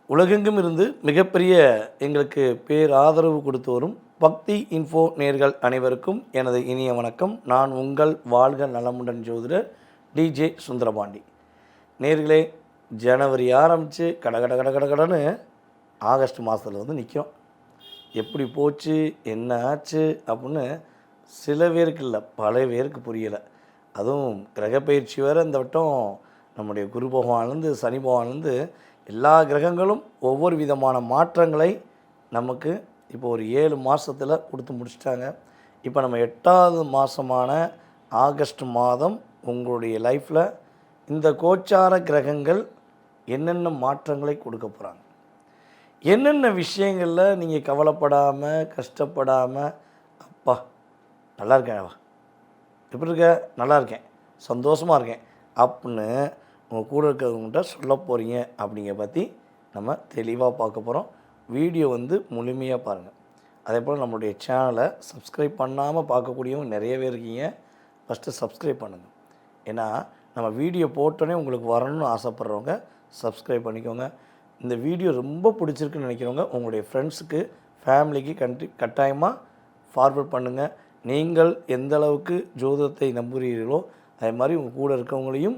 உலகெங்கும் இருந்து மிகப்பெரிய எங்களுக்கு பேராதரவு கொடுத்து வரும் பக்தி இன்ஃபோ நேர்கள் அனைவருக்கும் எனது இனிய வணக்கம். நான் உங்கள் வாழ்க நலமுடன் ஜோதிடர் டிஜே சுந்தரபாண்டி. நேர்களே, ஜனவரி ஆரம்பித்து கடன்னு ஆகஸ்ட் மாதத்தில் வந்து நிற்கும். எப்படி போச்சு, என்ன ஆச்சு அப்படின்னு சில பேருக்கு இல்லை, பல பேருக்கு புரியலை. அதுவும் கிரகப்பயிற்சி வேறு இந்த வட்டம் நம்முடைய குரு பகவான்லேருந்து சனி பகவான்லேருந்து எல்லா கிரகங்களும் ஒவ்வொரு விதமான மாற்றங்களை நமக்கு இப்போ ஒரு 7 மாதத்தில் கொடுத்து முடிச்சிட்டாங்க. இப்போ நம்ம 8வது மாதமான ஆகஸ்ட் மாதம் உங்களுடைய லைஃப்பில் இந்த கோச்சார கிரகங்கள் என்னென்ன மாற்றங்களை கொடுக்க போகிறாங்க, என்னென்ன விஷயங்களில் நீங்கள் கவலைப்படாமல் கஷ்டப்படாமல் அப்பா நல்லா இருக்கேன், எப்படி இருக்க, நல்லா இருக்கேன், சந்தோஷமாக இருக்கேன் அப்படின்னு உங்கள் கூட இருக்கிறவங்கள்ட்ட சொல்ல போகிறீங்க அப்படிங்கிற பற்றி நம்ம தெளிவாக பார்க்க போகிறோம். வீடியோ வந்து முழுமையாக பாருங்கள். அதே போல் நம்மளுடைய சேனலை சப்ஸ்கிரைப் பண்ணாமல் பார்க்கக்கூடியவங்க நிறைய பேர் இருக்கீங்க. ஃபஸ்ட்டு சப்ஸ்கிரைப் பண்ணுங்கள். ஏன்னா நம்ம வீடியோ போட்டோன்னே உங்களுக்கு வரணும்னு ஆசைப்பட்றவங்க சப்ஸ்கிரைப் பண்ணிக்கோங்க. இந்த வீடியோ ரொம்ப பிடிச்சிருக்குன்னு நினைக்கிறவங்க உங்களுடைய ஃப்ரெண்ட்ஸுக்கு ஃபேமிலிக்கு கட்டாயமாக ஃபார்வர்ட் பண்ணுங்கள். நீங்கள் எந்த அளவுக்கு ஜோதிடத்தை நம்புகிறீர்களோ அதே மாதிரி உங்கள் கூட இருக்கவங்களையும்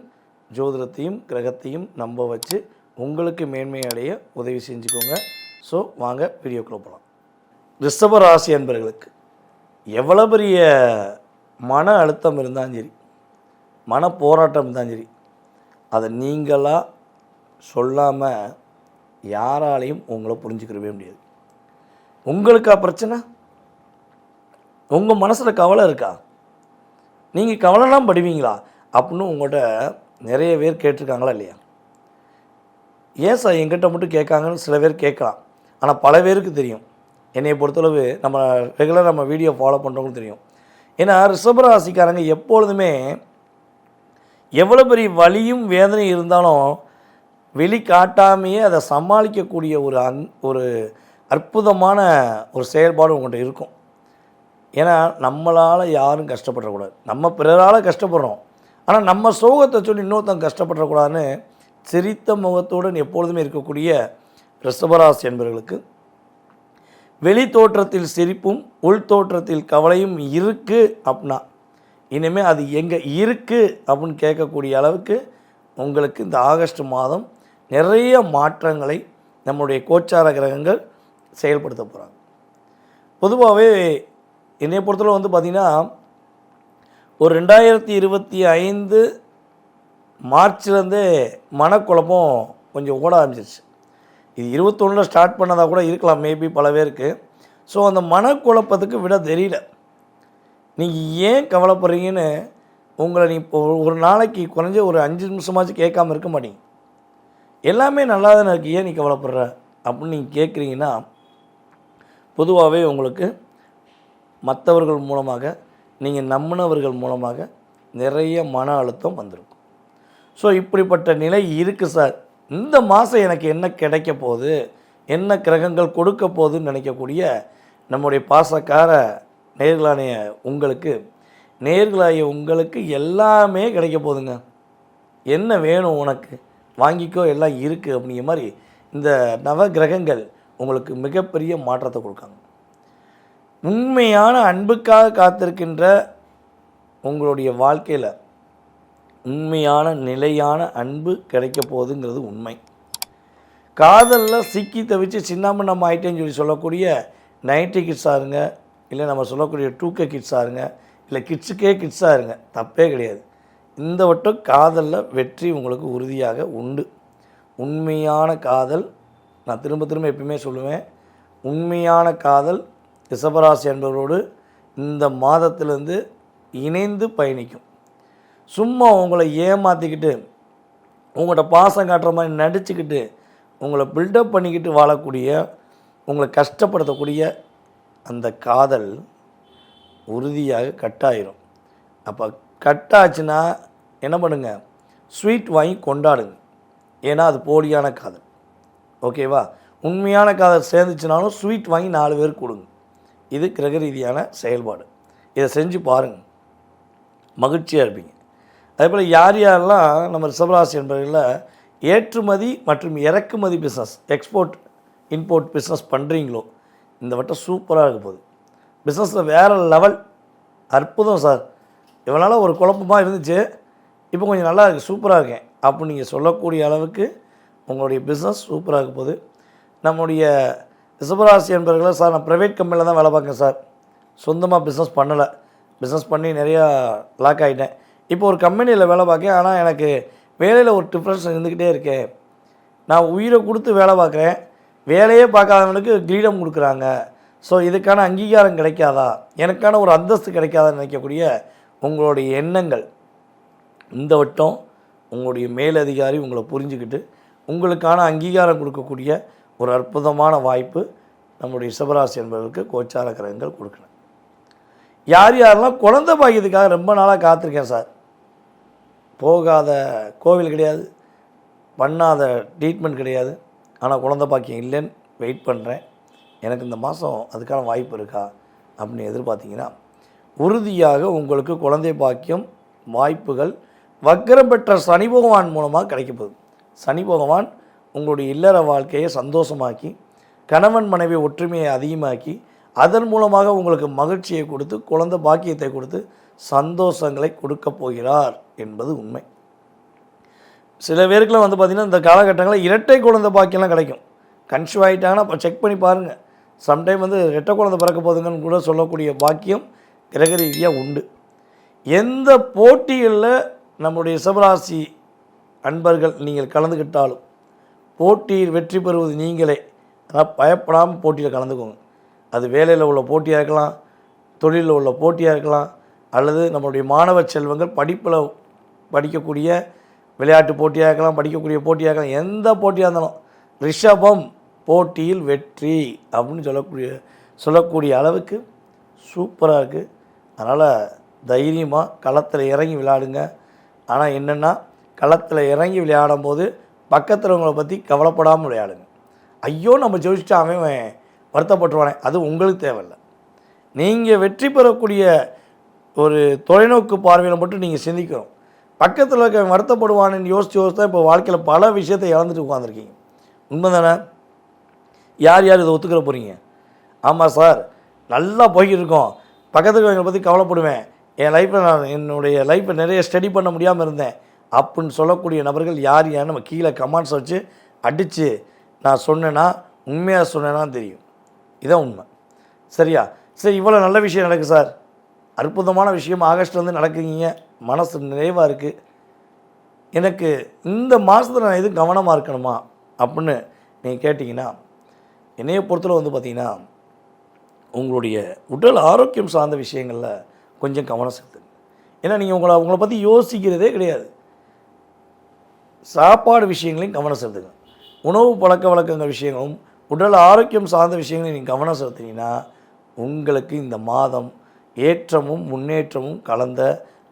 ஜோதிடத்தையும் கிரகத்தையும் நம்ப வச்சு உங்களுக்கு மேன்மை அடைய உதவி செஞ்சுக்கோங்க. ஸோ வாங்க வீடியோக்குள்ளே போகலாம். ரிஷப ராசி அன்பர்களுக்கு எவ்வளோ பெரிய மன அழுத்தம் இருந்தாலும் சரி, மன போராட்டம் இருந்தாலும் சரி, அதை நீங்களாக சொல்லாமல் யாராலையும் உங்களை புரிஞ்சுக்கிறவே முடியாது. உங்களுக்கா பிரச்சனை? உங்கள் மனசில் கவலை இருக்கா? நீங்கள் கவலைலாம் படுவீங்களா அப்படின்னு உங்கள்கிட்ட நிறைய பேர் கேட்டிருக்காங்களா இல்லையா? ஏன் சார் என்கிட்ட மட்டும் கேட்காங்கன்னு சில பேர் கேட்கலாம். ஆனால் பல பேருக்கு தெரியும். என்னை பொறுத்தளவு நம்ம ரெகுலராக நம்ம வீடியோ ஃபாலோ பண்ணுறவங்களுக்கு தெரியும். ஏன்னா ரிஷபராசிக்காரங்க எப்பொழுதுமே எவ்வளோ பெரிய வலியும் வேதனையும் இருந்தாலும் வெளிக்காட்டாமையே அதை சமாளிக்கக்கூடிய ஒரு அற்புதமான ஒரு செயல்பாடு உங்கள்கிட்ட இருக்கும். ஏன்னா நம்மளால் யாரும் கஷ்டப்படக்கூடாது. நம்ம பிறரால் கஷ்டப்படுறோம், ஆனால் நம்ம சோகத்தை சொல்லி இன்னொருத்தங்க கஷ்டப்படக்கூடாதுன்னு சிரித்த முகத்துடன் எப்பொழுதுமே இருக்கக்கூடிய ரிஷபராசி என்பவர்களுக்கு வெளி தோற்றத்தில் சிரிப்பும் உள் தோற்றத்தில் கவலையும் இருக்குது அப்படின்னா இனிமேல் அது எங்கே இருக்குது அப்படின்னு கேட்கக்கூடிய அளவுக்கு உங்களுக்கு இந்த ஆகஸ்ட் மாதம் நிறைய மாற்றங்களை நம்முடைய கோச்சார கிரகங்கள் செயல்படுத்த போகிறாங்க. பொதுவாகவே என்னை பொறுத்தவரை வந்து பார்த்திங்கன்னா ஒரு 2025 மார்ச்லேருந்தே மனக்குழப்பம் கொஞ்சம் ஓட ஆரம்பிச்சிருச்சு. இது 21 ஸ்டார்ட் பண்ணதாக கூட இருக்கலாம் மேபி பல பேருக்கு. ஸோ அந்த மனக்குழப்பத்துக்கு விட தெரியல. நீங்கள் ஏன் கவலைப்படுறீங்கன்னு உங்களை நீ ஒரு நாளைக்கு குறைஞ்ச ஒரு 5 நிமிஷமாச்சும் கேட்காமல் இருக்க மாட்டீங்க. எல்லாமே நல்லா தானே இருக்குது, ஏன் நீ கவலைப்படுற அப்படின்னு நீங்கள் கேட்குறீங்கன்னா பொதுவாகவே உங்களுக்கு மற்றவர்கள் மூலமாக, நீங்கள் நம்பினவர்கள் மூலமாக நிறைய மன அழுத்தம் வந்திருக்கும். ஸோ இப்படிப்பட்ட நிலை இருக்குது சார். இந்த மாதம் எனக்கு என்ன கிடைக்க போகுது, என்ன கிரகங்கள் கொடுக்க போகுதுன்னு நினைக்கக்கூடிய நம்முடைய பாசக்கார நேர்களாகிய உங்களுக்கு எல்லாமே கிடைக்க போகுதுங்க. என்ன வேணும் உனக்கு, வாங்கிக்கோ, எல்லாம் இருக்குது அப்படிங்கிற மாதிரி இந்த நவ கிரகங்கள் உங்களுக்கு மிகப்பெரிய மாற்றத்தை கொடுக்காங்க. உண்மையான அன்புக்காக காத்திருக்கின்ற உங்களுடைய வாழ்க்கையில் உண்மையான நிலையான அன்பு கிடைக்க போகுதுங்கிறது உண்மை. காதலில் சிக்கி தவிச்சு சின்னாமண்ணம் ஆகிட்டேன்னு சொல்லக்கூடிய 90 கிட்ஸாக இருங்க, இல்லை நம்ம சொல்லக்கூடிய 2K கிட்ஸாக இருங்க, இல்லை கிட்ஸுக்கே கிட்ஸாக இருங்க, தப்பே கிடையாது. இந்த வட்டம் காதலில் வெற்றி உங்களுக்கு உறுதியாக உண்டு. உண்மையான காதல், நான் திரும்ப எப்பயுமே சொல்லுவேன், உண்மையான காதல் ரிஷபராசி என்பவரோடு இந்த மாதத்திலேருந்து இணைந்து பயணிக்கும். சும்மா உங்களை ஏமாற்றிக்கிட்டு உங்கள்கிட்ட பாசம் காட்டுற மாதிரி நடிச்சுக்கிட்டு உங்களை பில்டப் பண்ணிக்கிட்டு வாழக்கூடிய, உங்களை கஷ்டப்படுத்தக்கூடிய அந்த காதல் உறுதியாக கட்டாயிரும். அப்போ கட்டாச்சுன்னா என்ன பண்ணுங்கள், ஸ்வீட் வாங்கி கொண்டாடுங்க. ஏன்னா அது போலியான காதல். ஓகேவா? உண்மையான காதல் சேர்ந்துச்சுனாலும் ஸ்வீட் வாங்கி 4 பேருக்கு கொடுங்க. இது கிரக ரீதியான செயல்பாடு. இதை செஞ்சு பாருங்கள், மகிழ்ச்சியாக இருப்பீங்க. அதே போல் யாரெல்லாம் நம்ம ரிஷபராசி என்பவர்களில் ஏற்றுமதி மற்றும் இறக்குமதி பிஸ்னஸ், எக்ஸ்போர்ட் இம்போர்ட் பிஸ்னஸ் பண்ணுறீங்களோ இந்த வட்டம் சூப்பராக இருக்க போகுது. பிஸ்னஸில் வேறு லெவல், அற்புதம் சார், இவனால் ஒரு குழப்பமாக இருந்துச்சு, இப்போ கொஞ்சம் நல்லா இருக்குது, சூப்பராக இருக்கேன் அப்படின்னு நீங்கள் சொல்லக்கூடிய அளவுக்கு உங்களுடைய பிஸ்னஸ் சூப்பராக இருக்க போகுது. நம்முடைய ரிஷபராசி என்பவர்களை, சார் நான் ப்ரைவேட் கம்பெனியில் தான் வேலை பார்க்கேன் சார், சொந்தமாக பிஸ்னஸ் பண்ணலை, பிஸ்னஸ் பண்ணி நிறையா லாக் ஆகிட்டேன், இப்போ ஒரு கம்பெனியில் வேலை பார்க்கேன், ஆனால் எனக்கு வேலையில் ஒரு டிஃப்ரென்ஸ் இருந்துக்கிட்டே இருக்கேன், நான் உயிரை கொடுத்து வேலை பார்க்குறேன், வேலையே பார்க்காதவனுக்கு கிரீடம் கொடுக்குறாங்க, ஸோ இதுக்கான அங்கீகாரம் கிடைக்காதா, எனக்கான ஒரு அந்தஸ்து கிடைக்காதான்னு நினைக்கக்கூடிய உங்களுடைய எண்ணங்கள் இந்த வட்டம் உங்களுடைய மேலதிகாரி உங்களை புரிஞ்சுக்கிட்டு உங்களுக்கான அங்கீகாரம் கொடுக்கக்கூடிய ஒரு அற்புதமான வாய்ப்பு நம்முடைய ரிஷபராசி என்பவர்களுக்கு கோச்சார கிரகங்கள் கொடுக்கணும். யார் யாரெல்லாம் குழந்தை பாக்கியத்துக்காக ரொம்ப நாளாக காத்திருக்கேன் சார், போகாத கோவில் கிடையாது, பண்ணாத ட்ரீட்மெண்ட் கிடையாது, ஆனால் குழந்தை பாக்கியம் இல்லைன்னு வெயிட் பண்ணுறேன், எனக்கு இந்த மாதம் அதுக்கான வாய்ப்பு இருக்கா அப்படின்னு எதிர்பார்த்தீங்கன்னா, உறுதியாக உங்களுக்கு குழந்தை பாக்கியம் வாய்ப்புகள் வக்ரம் பெற்ற சனி பகவான் மூலமாக கிடைக்கப்போகுது. சனி பகவான் உங்களுடைய இல்லற வாழ்க்கையை சந்தோஷமாக்கி, கணவன் மனைவி ஒற்றுமையை அதிகமாக்கி, அதன் மூலமாக உங்களுக்கு மகிழ்ச்சியை கொடுத்து, குழந்தை பாக்கியத்தை கொடுத்து சந்தோஷங்களை கொடுக்க போகிறார் என்பது உண்மை. சில பேருக்குலாம் வந்து பார்த்திங்கன்னா இந்த காலகட்டங்களில் இரட்டை குழந்தை பாக்கியம்லாம் கிடைக்கும். கன்சியூவ் ஆகிட்டாங்கன்னா இப்போ செக் பண்ணி பாருங்கள், சம்டைம் வந்து இரட்டை குழந்தை பிறக்க போதுங்கன்னு கூட சொல்லக்கூடிய பாக்கியம் கிரக ரீதியாக உண்டு. எந்த போட்டிகளில் நம்முடைய ரிஷபராசி அன்பர்கள் நீங்கள் கலந்துக்கிட்டாலும் போட்டியில் வெற்றி பெறுவது நீங்களே, ஆனால் பயப்படாமல் போட்டியில் கலந்துக்கோங்க. அது வேலையில் உள்ள போட்டியாக இருக்கலாம், தொழிலில் உள்ள போட்டியாக இருக்கலாம், அல்லது நம்மளுடைய மாணவ செல்வங்கள் படிப்பில் படிக்கக்கூடிய விளையாட்டு போட்டியாக இருக்கலாம், படிக்கக்கூடிய போட்டியாக இருக்கலாம், எந்த போட்டியாக இருந்தாலும் ரிஷபம் போட்டியில் வெற்றி அப்படின்னு சொல்லக்கூடிய அளவுக்கு சூப்பராக இருக்குது. அதனால் தைரியமாக களத்தில் இறங்கி விளையாடுங்க. ஆனால் என்னென்னா, களத்தில் இறங்கி விளையாடும் போது பக்கத்தில் உங்களை பற்றி கவலைப்படாமல் விளையாடுங்க. ஐயோ நம்ம ஜெயிச்சுட்டு அவன் வருத்தப்பட்டுருவானே, அது உங்களுக்கு தேவையில்லை. நீங்கள் வெற்றி பெறக்கூடிய ஒரு தொலைநோக்கு பார்வையில் மட்டும் நீங்கள் சிந்திக்கணும். பக்கத்தில் இருக்க வருத்தப்படுவானு யோசித்து தான் இப்போ வாழ்க்கையில் பல விஷயத்தை இழந்துட்டு உட்காந்துருக்கீங்க. உண்மை தானே? யார் யார் இதை ஒத்துக்கிற போகிறீங்க? ஆமாம் சார், நல்லா போய்கிட்டு இருக்கோம், பக்கத்தில் இருக்கவங்களை பற்றி கவலைப்படுவேன், என் லைஃப்பில் நான் என்னுடைய லைஃப்பை நிறைய ஸ்டடி பண்ண முடியாமல் இருந்தேன் அப்படின்னு சொல்லக்கூடிய நபர்கள் யார் யார் நம்ம கீழே கமெண்ட்ஸ் வச்சு அடித்து நான் சொன்னேன்னா, உண்மையாக சொன்னேன்னா தெரியும். இதான் உண்மை. சரியா? சரி, இவ்வளோ நல்ல விஷயம் நடக்குது சார், அற்புதமான விஷயம் ஆகஸ்ட்லேருந்து நடக்குறீங்க, மனசு நிறைவாக இருக்குது, எனக்கு இந்த மாதத்தில் நான் எதுவும் கவனமாக இருக்கணுமா அப்படின்னு நீங்கள் கேட்டிங்கன்னா, என்னையை பொறுத்தவரை வந்து பார்த்திங்கன்னா, உங்களுடைய உடல் ஆரோக்கியம் சார்ந்த விஷயங்களில் கொஞ்சம் கவனம் செலுத்துங்க. ஏன்னா நீங்கள் உங்களை பற்றி யோசிக்கிறதே கிடையாது. சாப்பாடு விஷயங்களையும் கவனம் செலுத்துங்க. உணவு பழக்க வழக்கங்கள் விஷயங்களும் உடல் ஆரோக்கியம் சார்ந்த விஷயங்களையும் நீங்கள் கவனம் செலுத்தினீங்கன்னா உங்களுக்கு இந்த மாதம் ஏற்றமும் முன்னேற்றமும் கலந்த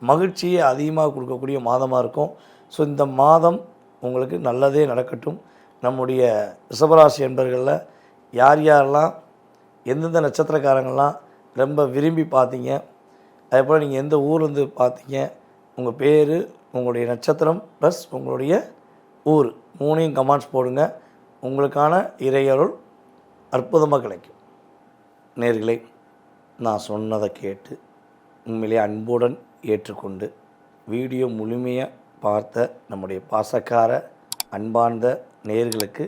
மகிழ்ச்சியை அதிகமாக கொடுக்கக்கூடிய மாதமாக இருக்கும். ஸோ இந்த மாதம் உங்களுக்கு நல்லதே நடக்கட்டும். நம்முடைய ரிஷபராசி என்பர்களில் யார் யாரெல்லாம் எந்தெந்த நட்சத்திரக்காரங்கள்லாம் ரொம்ப விரும்பி பார்த்தீங்க, அதே போல் நீங்கள் எந்த ஊர்லேருந்து பார்த்தீங்க, உங்கள் பேர், உங்களுடைய நட்சத்திரம் ப்ளஸ் உங்களுடைய ஊர் மூணையும் கமெண்ட்ஸ் போடுங்க. உங்களுக்கான இறையருள் அற்புதமாக கிடைக்கும். நேயர்களே, நான் சொன்னதை கேட்டு உண்மையிலே அன்புடன் ஏற்றுக்கொண்டு வீடியோ முழுமையாக பார்த்த நம்முடைய பாசக்கார அன்பார்ந்த நேயர்களுக்கு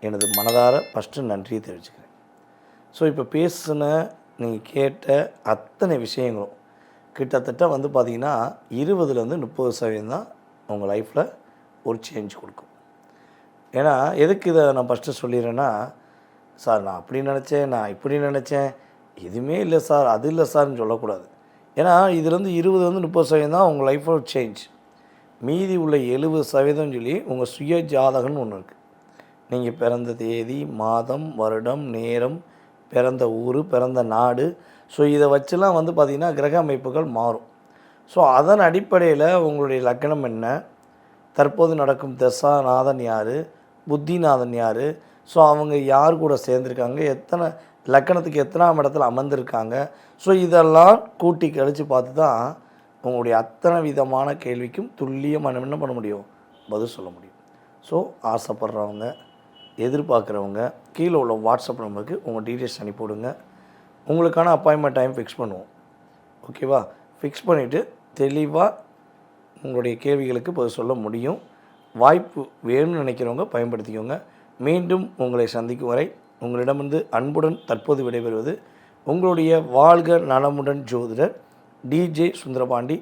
எனது மனதார ஃபஸ்ட்டு நன்றியை தெரிவிச்சுக்கிறேன். ஸோ இப்போ பேசின நீங்கள் கேட்ட அத்தனை விஷயங்களும் கிட்டத்தட்ட வந்து பார்த்திங்கன்னா 20-30% தான் உங்கள் லைஃப்பில் ஒரு சேஞ்ச் கொடுக்கும். ஏன்னா எதுக்கு இதை நான் ஃபஸ்ட்டு சொல்லிடுறேன்னா, சார் நான் அப்படி நினச்சேன், நான் இப்படி நினச்சேன், எதுவுமே இல்லை சார், அது இல்லை சார்னு சொல்லக்கூடாது. ஏன்னா இதுலேருந்து 20-30% தான் உங்கள் லைஃப்பில் சேஞ்ச். மீதி உள்ள 70% சொல்லி உங்கள் சுய ஜாதகம்னு ஒன்று இருக்குது. நீங்கள் பிறந்த தேதி, மாதம், வருடம், நேரம், பிறந்த ஊர், பிறந்த நாடு, ஸோ இதை வச்சுலாம் வந்து பார்த்திங்கன்னா கிரக அமைப்புகள் மாறும். ஸோ அதன் அடிப்படையில் உங்களுடைய லக்னம் என்ன, தற்போது நடக்கும் தசாநாதன் யார், புத்திநாதன் யார், ஸோ அவங்க யார் கூட சேர்ந்துருக்காங்க, எத்தனை லக்கணத்துக்கு எத்தனாம் இடத்துல அமர்ந்திருக்காங்க, ஸோ இதெல்லாம் கூட்டி கழித்து பார்த்து தான் உங்களுடைய அத்தனை விதமான கேள்விக்கும் துல்லியமாக என்ன பண்ண முடியும், பதில் சொல்ல முடியும். ஸோ ஆசைப்படுறவங்க, எதிர்பார்க்குறவங்க கீழே உள்ள வாட்ஸ்அப் நம்பருக்கு உங்கள் டீட்டெயில்ஸ் அனுப்பிவிடுங்க. உங்களுக்கான அப்பாயின்மெண்ட் டைம் ஃபிக்ஸ் பண்ணுவோம். ஓகேவா? ஃபிக்ஸ் பண்ணிவிட்டு தெளிவாக உங்களுடைய கேள்விகளுக்கு பதில் சொல்ல முடியும். வாய்ப்பு வேணும்னு நினைக்கிறவங்க பயன்படுத்திக்கோங்க. மீண்டும் உங்களை சந்திக்கும் வரை உங்களிடமிருந்து அன்புடன் தற்போது விடைபெறுவது உங்களுடைய வாழ்க நலமுடன் ஜோதிடர் டிஜே சுந்தரபாண்டி.